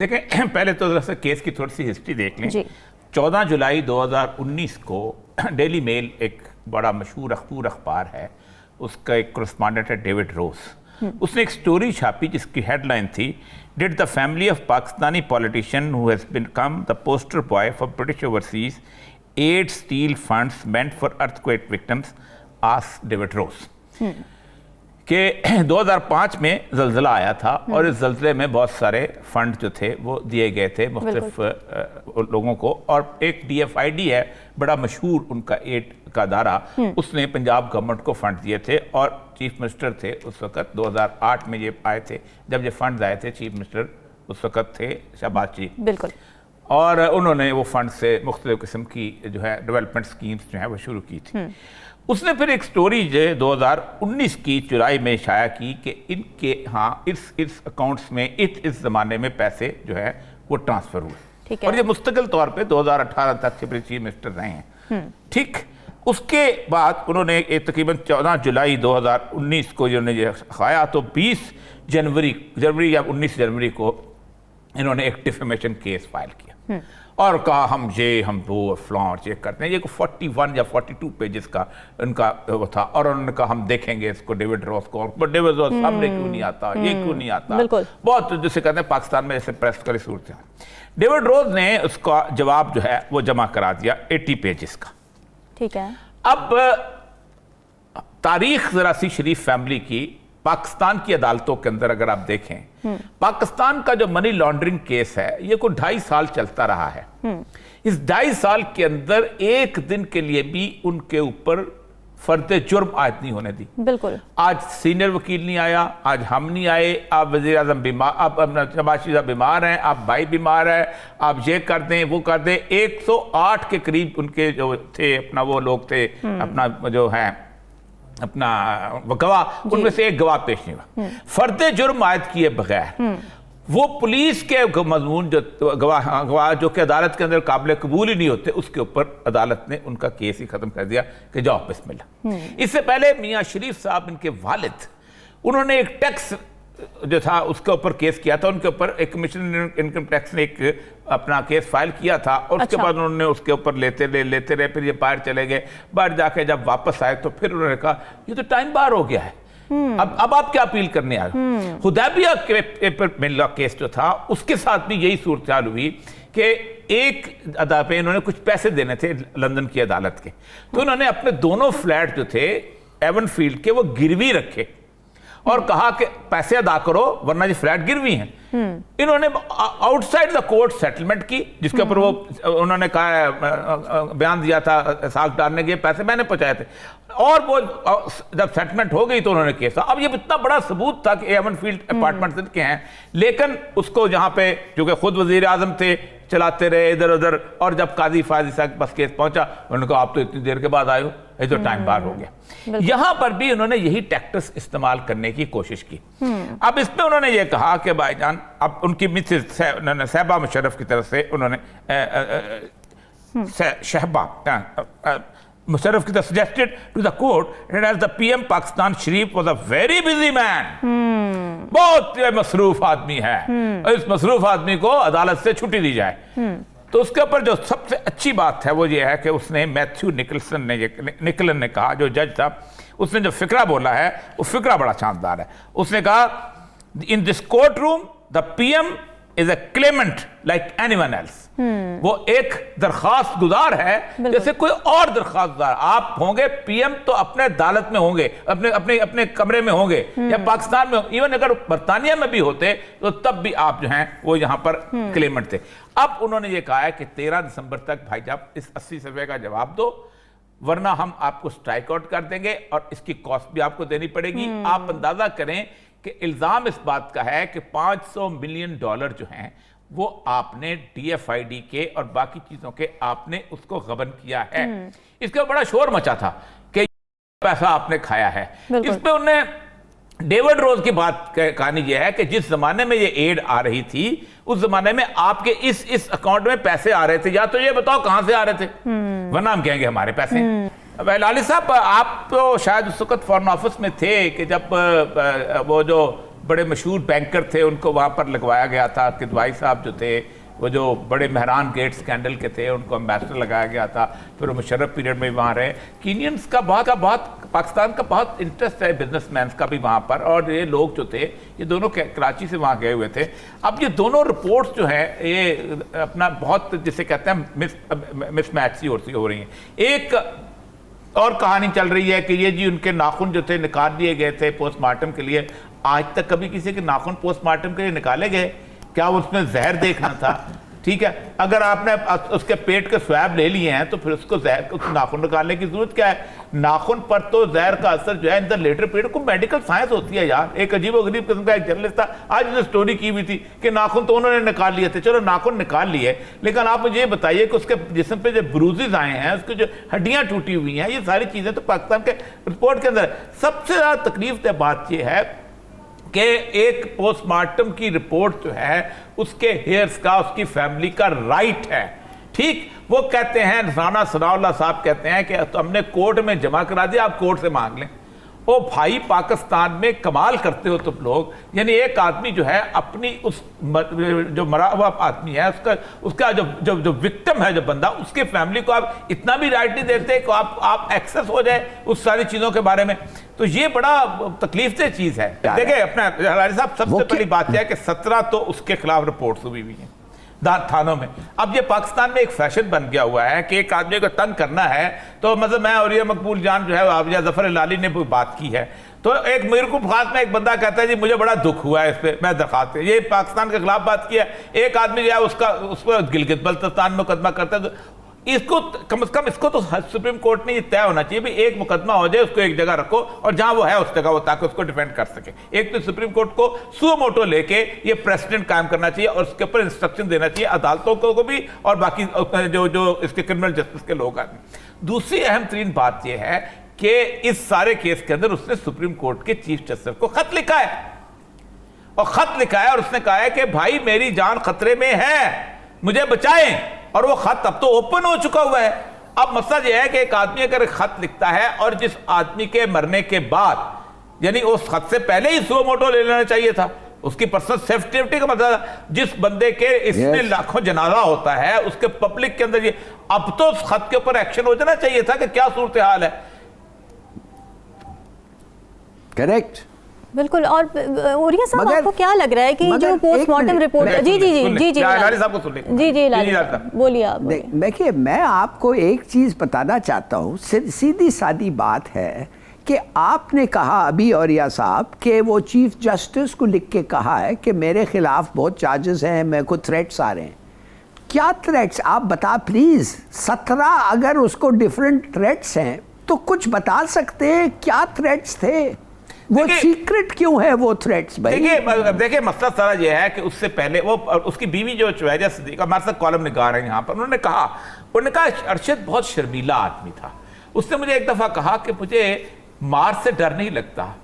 देखें पहले तो जरा सा केस की थोड़ी सी हिस्ट्री देख लें। 14 जुलाई 2019 को डेली मेल एक बड़ा मशहूर अखबार है, उसका एक करस्पॉन्डेंट है डेविड रोज। उसने एक स्टोरी छापी जिसकी हेडलाइन थी, did the family of Pakistani politician who has become the poster boy for British overseas aid steal funds meant for earthquake victims asked David Rose कि 2005 में ज़लज़ला आया था और इस ज़लज़ले में बहुत सारे फंड जो थे वो दिए गए थे मुख्तलिफ लोगों को, और एक DFID है बड़ा मशहूर उनका एड का अदारा, उसने पंजाब गवर्नमेंट को फंड दिए थे और चीफ मिनिस्टर थे उस वक़्त। 2008 में ये आए थे, जब ये फंड आए थे चीफ मिनिस्टर उस वक़्त थे शहबाज शरीफ, बिल्कुल, और उन्होंने वो फंड से मुख्तलिफ किस्म की जो है डेवलपमेंट स्कीम्स जो है वो शुरू की थी। उसने फिर एक स्टोरी जो 2019 की जुलाई में शाया की कि इनके इस अकाउंट्स में इस ज़माने में पैसे जो है वो ट्रांसफ़र हुए, और ये मुस्तकिल तौर पे 2018 तक के चीफ मिनिस्टर रहे हैं। ठीक, उसके बाद उन्होंने तकरीबन 14 जुलाई 2019 को इन्होंने खाया, तो 20 जनवरी या 19 जनवरी को इन्होंने एक डिफेमेशन केस फाइल किया और कहा हम वो फ्लॉ चेक करते हैं। ये 41 या 42 पेजेस का उनका वो था, और उन्होंने कहा हम देखेंगे इसको डेविड रोज को, बट डेविड रोज सामने क्यों नहीं आता, ये क्यों नहीं आता, बहुत जिसे कहते हैं पाकिस्तान में जैसे प्रेस करी सूरत है। डेविड रोज ने उसका जवाब जो है वो जमा करा दिया 80 पेजेस का। ठीक है, अब तारीख जरा सी शरीफ फैमिली की पाकिस्तान की अदालतों के अंदर अगर आप देखें, पाकिस्तान का जो मनी लॉन्ड्रिंग केस है ये कोई 2.5 साल चलता रहा है। इस 2.5 साल के अंदर एक दिन के लिए भी उनके ऊपर फर्द जुर्म आयद नहीं होने दी। बिल्कुल, आज सीनियर वकील नहीं आया, आज हम नहीं आए, आप वज़ीर आज़म बीमार, आप शहबाज शरीफ बीमार हैं, आप भाई बीमार है, आप ये कर दें वो कर दें। 108 के करीब उनके जो थे अपना वो लोग थे अपना जो है अपना गवाह, उनमें से एक गवाह पेश नहीं हुआ। फर्द जुर्म आयद किए बगैर वो पुलिस के मजमून जो गवाह जो कि अदालत के अंदर काबिल कबूल ही नहीं होते, उसके ऊपर अदालत ने उनका केस ही खत्म कर दिया कि जाओ बिस्मिल्लाह। इससे पहले मियां शरीफ साहब इनके वालिद, उन्होंने एक टैक्स जो था उसके ऊपर केस किया था, उनके ऊपर एक कमिश्नर इनकम टैक्स ने एक अपना केस फाइल किया था, और उसके बाद उन्होंने उसके ऊपर लेते रहे, फिर ये बाहर चले गए। बाहर जाके जब वापस आए तो फिर उन्होंने कहा ये तो टाइम बार हो गया है, अब आप क्या अपील करने आए हो। हुदैबिया के पेपर मिल केस जो था उसके साथ भी यही सूरत हाल हुई कि एक अदा पे इन्होंने कुछ पैसे देने थे लंदन की अदालत के, तो उन्होंने अपने दोनों फ्लैट जो थे एवनफील्ड के वो गिरवी रखे और कहा कि पैसे अदा करो वरना ये फ्लैट गिरवी हैं। इन्होंने आउटसाइड द कोर्ट सेटलमेंट की, जिसके ऊपर वो उन्होंने कहा बयान दिया था साख डालने के पैसे मैंने पहुंचाए थे, और वो जब सेटलमेंट हो गई तो उन्होंने केस। अब ये इतना बड़ा सबूत था कि एवनफील्ड अपार्टमेंट के हैं, लेकिन उसको जहां पे जो कि खुद वजीर आजम थे चलाते रहे इधर उधर, और जब काजी फाजी साहब के पास केस पहुंचा उन्होंने कहा आप तो इतनी देर के बाद आए हो, ये तो टाइम बार हो गया। यहां पर भी उन्होंने यही टैक्टिक्स इस्तेमाल करने की कोशिश की। अब इसमें उन्होंने ये कहा कि भाईजान, अब उनकी मिसेस सहबा मुशर्रफ की तरफ से उन्होंने शहबा मुशर्रफ की तरफ suggested to the court as the PM Pakistan Sharif was a very busy man, बहुत मसरूफ आदमी है, इस मसरूफ आदमी को अदालत से छुट्टी दी जाए। तो उसके ऊपर जो सबसे अच्छी बात है वो ये है कि उसने मैथ्यू निकलन ने कहा, जो जज था, उसने जो फिक्रा बोला है वो फिक्रा बड़ा शानदार है। उसने कहा in this court room the PM is a Clement like anyone else. वो एक दरखास्त गुजार है जैसे कोई और दरखास्त गुजार। आप होंगे PM तो अपने अदालत में होंगे, अपने कमरे में होंगे, या पाकिस्तान में, इवन अगर बरतानिया में भी होते तो तब भी आप जो हैं वो यहाँ पर क्लेमेंट थे। अब उन्होंने ये कहा है कि 13 दिसंबर तक भाई साहब इस 80 सफ़े का जवाब दो, वरना हम आपको स्ट्राइक आउट कर देंगे और इसकी कॉस्ट भी आपको देनी पड़ेगी। आप अंदाजा करें कि इल्जाम इस बात का है कि $500 मिलियन जो हैं वो आपने DFID के और बाकी चीजों के आपने उसको गबन किया है। इसका बड़ा शोर मचा था कि पैसा आपने खाया है। इसमें उन्होंने डेविड रोज की बात कहानी यह है कि जिस जमाने में ये एड आ रही थी उस जमाने में आपके इस अकाउंट में पैसे आ रहे थे, या तो ये बताओ कहां से आ रहे थे, वरना हम कहेंगे हमारे पैसे। लाली साहब, आप तो शायद उस वक्त फॉरेन ऑफिस में थे कि जब वो जो बड़े मशहूर बैंकर थे उनको वहाँ पर लगवाया गया था। किदवाई साहब जो थे वो जो बड़े मेहरान गेट स्कैंडल के थे उनको एम्बेसडर लगाया गया था, फिर वो मुशर्रफ पीरियड में वहाँ रहे। कीनियंस का बहुत पाकिस्तान का बहुत इंटरेस्ट है, बिजनेसमैन का भी वहाँ पर, और ये लोग जो थे ये दोनों कराची से वहाँ गए हुए थे। अब ये दोनों रिपोर्ट्स जो हैं ये अपना बहुत जिसे कहते हैं मिसमैच सी हो रही हैं। एक और कहानी चल रही है कि ये जी उनके नाखून जो थे निकाल दिए गए थे पोस्टमार्टम के लिए। आज तक कभी किसी के नाखून पोस्टमार्टम के लिए निकाले गए? क्या उसमें जहर देखना था? ठीक है, अगर आपने उसके पेट के स्वैब ले लिए हैं तो फिर उसको जहर उस नाखून निकालने की जरूरत क्या है? नाखून पर तो जहर का असर जो है इन द लेटर पीरियड को मेडिकल साइंस होती है यार। एक अजीबोगरीब किस्म का एक जर्नलिस्ट था, आज उसने स्टोरी की हुई थी कि नाखून तो उन्होंने निकाल लिए थे। चलो नाखून निकाल लिए, लेकिन आप मुझे ये बताइए कि उसके जिस्म पे जो ब्रूजेज आए हैं, उसकी जो हड्डियां टूटी हुई हैं, ये सारी चीजें तो पाकिस्तान के रिपोर्ट के अंदर। सबसे ज्यादा तकलीफ दह बात यह है कि एक पोस्टमार्टम की रिपोर्ट जो है उसके हेयर्स का उसकी फैमिली का राइट है। ठीक, वो कहते हैं, राना सनाउल्लाह साहब कहते हैं कि तो हमने कोर्ट में जमा करा दिया, आप कोर्ट से मांग लें। ओ भाई, पाकिस्तान में कमाल करते हो तुम लोग। यानी एक आदमी जो है अपनी उस जो मरा हुआ आदमी है उसका जो विक्टिम है, जो बंदा, उसके फैमिली को आप इतना भी राइट नहीं देते कि आप एक्सेस हो जाए उस सारी चीजों के बारे में। तो ये बड़ा तकलीफ दह चीज है। देखिए अपना हलारी साहब, सबसे पहली बात यह है कि 17 तो उसके खिलाफ रिपोर्ट्स हुई हैं थानों में। अब ये पाकिस्तान में एक फैशन बन गया हुआ है कि एक आदमी को तंग करना है तो मतलब मैं और ये मकबूल जान जो है या जफर लाली ने बात की है तो एक मेरे को खास में एक बंदा कहता है जी मुझे बड़ा दुख हुआ है इस पे, मैं दरखास्त, ये पाकिस्तान के खिलाफ बात की है। एक आदमी जो है उस पर गिलगित बल्तिस्तान में मुकदमा करता है। तो इसको कम से कम इसको तो सुप्रीम कोर्ट ने ये तय होना चाहिए भी एक मुकदमा हो जाए, उसको एक जगह रखो और जहां वो है उस जगह वो, ताकि उसको डिफेंड कर सके। एक तो सुप्रीम कोर्ट को सुओ मोटो लेके ये प्रेसिडेंट कायम करना चाहिए और उसके ऊपर इंस्ट्रक्शन देना चाहिए अदालतों को भी और बाकी जो इसके क्रिमिनल जस्टिस के लोग आते हैं। दूसरी अहम तरीन बात यह है कि इस सारे केस के अंदर उसने सुप्रीम कोर्ट के चीफ जस्टिस को खत लिखा है और उसने कहा है कि भाई मेरी जान खतरे में है, मुझे बचाएं। और वो खत अब तो ओपन हो चुका हुआ है। अब मसला यह है कि एक आदमी अगर खत लिखता है और जिस आदमी के मरने के बाद, यानी उस खत से पहले ही सुओ मोटो ले लेना चाहिए था, उसकी पर्सनल सेफ्टी का मतलब, जिस बंदे के इसमें लाखों जनाजा होता है उसके पब्लिक के अंदर, ये अब तो उस खत के ऊपर एक्शन हो जाना चाहिए था कि क्या सूरत हाल है। करेक्ट, बिल्कुल। और उरिया साहब, आपको क्या लग रहा है कि जो पोस्टमार्टम रिपोर्ट, जी बोलिए आप। देखिए, मैं आपको एक चीज बताना चाहता हूँ, सीधी सादी बात है कि आपने कहा अभी औरिया साहब कि वो चीफ जस्टिस को लिख के कहा है कि मेरे खिलाफ बहुत चार्जेस हैं, मेरे को थ्रेट्स आ रहे हैं। क्या थ्रेट्स आप बता प्लीज। 17 अगर उसको डिफरेंट थ्रेट्स हैं तो कुछ बता सकते हैं क्या थ्रेट्स थे? वो सीक्रेट क्यों है वो थ्रेट्स भाई? देखिए मसला सारा ये है कि उससे पहले वो उसकी बीवी जो चुवैरिया सिद्दीक, हमारे साथ कॉलम निगार है यहाँ पर, उन्होंने कहा अरशद बहुत शर्मीला आदमी था। उसने मुझे एक दफा कहा कि मुझे मार से डर नहीं लगता,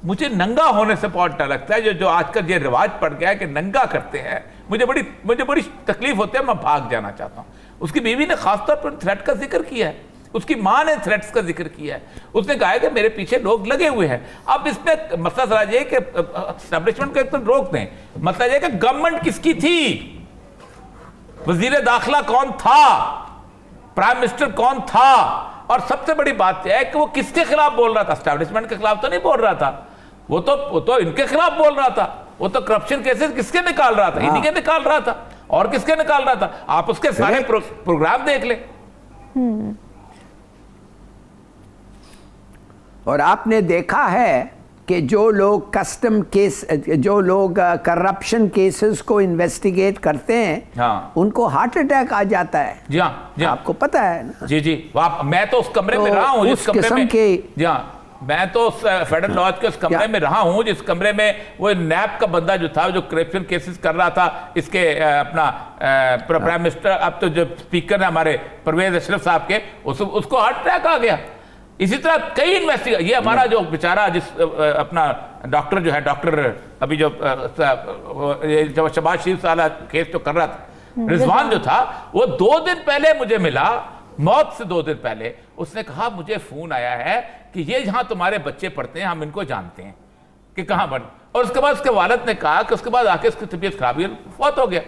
मुझे नंगा होने से बहुत डर लगता है। जो आजकल ये रिवाज पड़ गया है कि नंगा करते हैं, मुझे बड़ी तकलीफ होती है, मैं भाग जाना चाहता हूँ। उसकी बीवी ने खासतौर पर थ्रेट का जिक्र किया है, उसकी मां ने थ्रेट्स का जिक्र किया है। उसने कहा कि मेरे पीछे लोग लगे हुए हैं। अब इसमें मसला सारा ये कि एस्टैब्लिशमेंट को एक तो रोक दें, मसला ये कि गवर्नमेंट किसकी थी, वजीर दाखिला कौन था, प्राइम मिनिस्टर कौन था, और सबसे बड़ी बात यह है कि वो किसके खिलाफ बोल रहा था। एस्टैब्लिशमेंट के खिलाफ तो नहीं बोल रहा था, वो तो इनके खिलाफ बोल रहा था। वो तो करप्शन केसेस किसके निकाल रहा था, इन्हीं के निकाल रहा था। और किसके निकाल रहा था? आप उसके सारे प्रोग्राम देख लें। और आपने देखा है कि जो लोग कस्टम केस, जो लोग करप्शन केसेस को इन्वेस्टिगेट करते हैं, हाँ, उनको हार्ट अटैक आ जाता है। जी हाँ, आपको पता है ना? जी मैं तो उस कमरे में रहा हूँ, जिस कमरे में जी हाँ, मैं तो फेडरल लॉज के उस कमरे में रहा हूँ जिस कमरे में वो नैब का बंदा जो था, जो करप्शन केसेस कर रहा था, इसके अपना प्राइम मिनिस्टर, अब तो जो स्पीकर है हमारे परवेज अशरफ साहब के, उसको हार्ट अटैक आ गया। इसी तरह कई इन्वेस्टिगेशन, ये हमारा जो बेचारा जिस अपना डॉक्टर जो है, डॉक्टर अभी जो शबाज शरीफ साला केस जो कर रहा था, रिजवान जो था, वो 2 दिन पहले मुझे मिला, मौत से 2 दिन पहले। उसने कहा मुझे फोन आया है कि ये जहां तुम्हारे बच्चे पढ़ते हैं हम इनको जानते हैं, कि कहां बन, और उसके बाद उसके वालिद ने कहा कि उसके बाद आके उसकी तबीयत खराब हुई, फौत हो गया।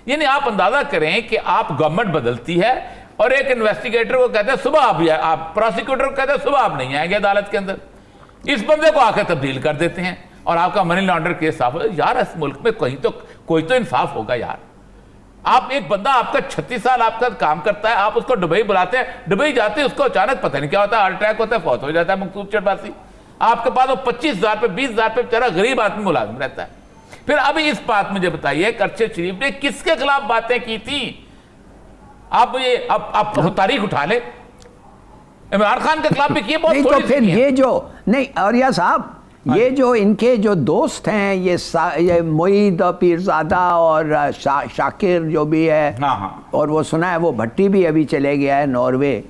यानी आप अंदाजा करें कि आप गवर्नमेंट बदलती है और एक इन्वेस्टिगेटर को कहते हैं सुबह आप प्रोसिक्यूटर को कहते हैं सुबह आप नहीं आएंगे अदालत के अंदर, इस बंदे को आके तब्दील कर देते हैं और आपका मनी लॉन्ड्रिंग केस साफ हो। यार इस मुल्क में कोई तो इंसाफ होगा यार। आप एक बंदा आपका 36 साल आपका काम करता है, आप उसको दुबई बुलाते हैं, दुबई जाते हैं, उसको अचानक पता नहीं क्या होता है, हार्ट अटैक होता है, फौत हो जाता है मकसूद चरबासी। आपके पास वो 25,000 पे 20,000 पे बेचारा गरीब आदमी मुलाजिम रहता है। फिर अभी इस बात मुझे बताइए कि अरशद शरीफ ने किसके खिलाफ बातें की थी? आप ये अब तारीख उठा ले, इमरान खान के खिलाफ भी किए बहुत नहीं, थोड़ी तो फिर ये जो नहीं औरिया साहब, ये जो इनके जो दोस्त हैं, ये मोईद पीरजादा और शाकिर जो भी है, हाँ। और वो सुना है वो भट्टी भी अभी चले गया है नॉर्वे।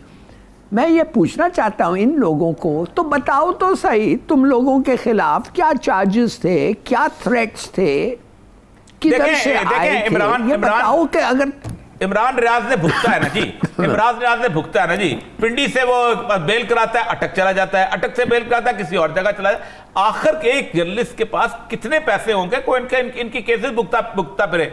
मैं ये पूछना चाहता हूँ इन लोगों को, तो बताओ तो सही, तुम लोगों के खिलाफ क्या चार्जेस थे, क्या थ्रेट्स थे, किधर से आए थे? ये बताओ कि अगर इमरान रियाज ने भुगता है ना जी, इमरान रियाज ने भुगता है ना जी, पिंडी से वो बेल कराता है, अटक चला जाता है, अटक से बेल कराता है, किसी और जगह चला जाता है। आखिर के एक जर्नलिस्ट के पास कितने पैसे होंगे कोई इनकी केसेस भुगता फिरे?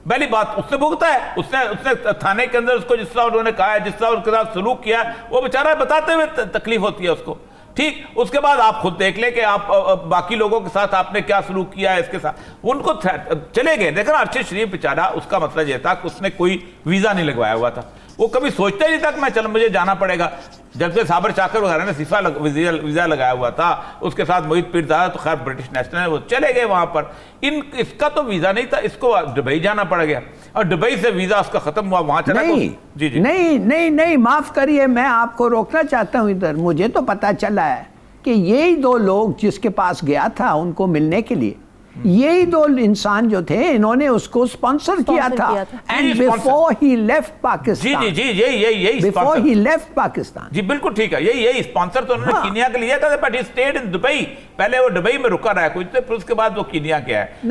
पहली बात उसने भुगता है, उसने थाने के अंदर उसको जिस तरह उन्होंने कहा है, जिस तरह उसके साथ सलूक किया है, वो बेचारा बताते हुए तकलीफ होती है उसको। ठीक, उसके बाद आप खुद देख ले कि आप बाकी लोगों के साथ आपने क्या सलूक किया है इसके साथ, उनको चले गए। देखो ना अरशद शरीफ बेचारा, उसका मतलब यह था कि उसने कोई वीजा नहीं लगवाया हुआ था, वो कभी सोचता ही नहीं था कि मैं चल मुझे जाना पड़ेगा। जब से साबर शाकिर वगैरह ने वीजा लगाया हुआ था, उसके साथ मोहित पीरजादा तो खैर ब्रिटिश नेशनल है, वो चले गए वहां पर। इसका तो वीजा नहीं था, इसको दुबई जाना पड़ गया और दुबई से वीजा उसका खत्म हुआ, वहां चला। नहीं, जी जी नहीं, माफ करिए, मैं आपको रोकना चाहता हूं इधर। मुझे तो पता चला है कि यही दो लोग जिसके पास गया था उनको मिलने के लिए, यही दो इंसान जो थे, इन्होंने उसको स्पॉन्सर किया था। And before he left Pakistan, जी यही बिफोर ही लेफ्ट पाकिस्तान, जी बिल्कुल ठीक है, यही स्पॉन्सर तो उन्होंने कीनिया के लिया था, but he stayed in Dubai. पहले वो दुबई में रुका रहा है कुछ, फिर उसके बाद वो कीनिया गया है।